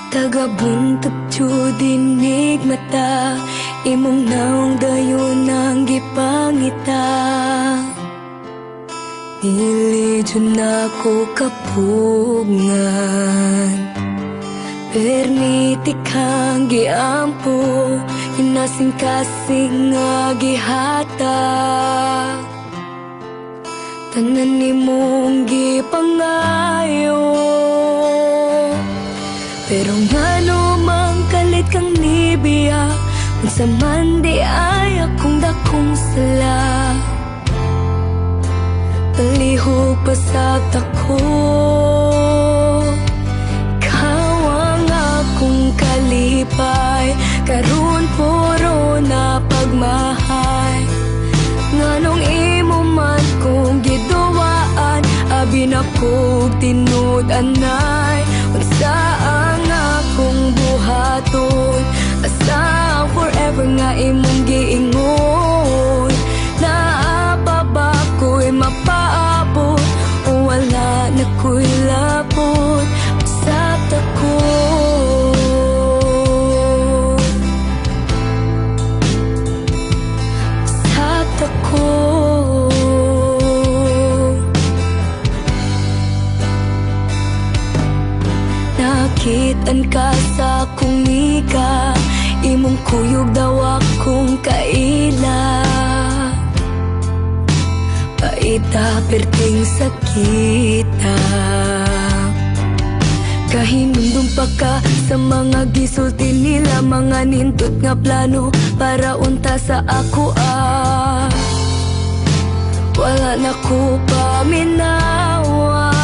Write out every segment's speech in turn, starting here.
Tagabuntag dinig mata, imong naong dayon ang gipangita. Dili dyan ako kapugngan, permiti kang giampo, inasing-kasing nga gihata. Tanan nimong gipangayo, pero ngano mang kalit kang nibiya, unsa man di ay akong dakong sala. Palihog pasat ako, ikaw ang akong kalipay, karon puro na pagmahay. Nganong imo man kong giduwaan, abi na kog tinud anay. Unsa ang akong buhaton, asa ang forever nga imong giingon. Naapa ba ko'y mapaabot, o wala na ko'y labot. Pasat ako, pasat ako. Nakitaan ka sa akong mika, imong kuyog daw akong kaila. Paita perting sakita, kahinumdum pa ka sa mga gisulti nila, mga nindot nga plano para unta sa ako wala na ko paminawa.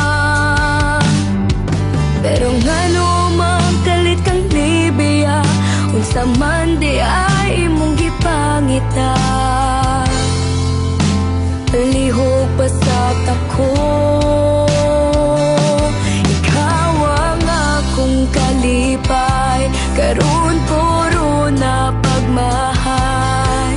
Pero ngano mang kalit kang nibiya, unsa man di ay imong gipangita. Palihog pasat ako, ikaw ang akong kalipay, karon puro na pagmahay.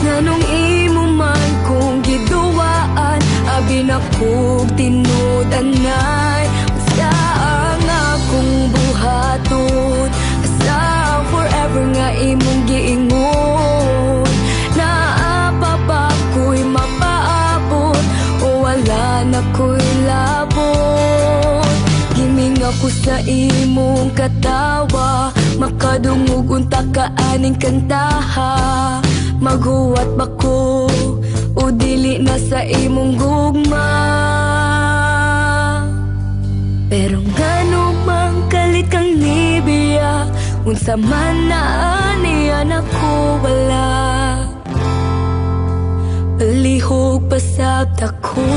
Nganong imo man kong giduwaan, abi na kog tinud anay. Asa ang akong buhaton, asa ang forever nga imong giingon. Naapa ba ko'y mapaabot, o wala na ko'y labot. Giming ako sa imong katawa, makadungog unta ka aning kantaha. Maghuwat ba ko, o dili na sa imong gugma. Pero ngano mang kalit kang nibiya, unsa man na aniyan ako wala. Palihog pasat ako.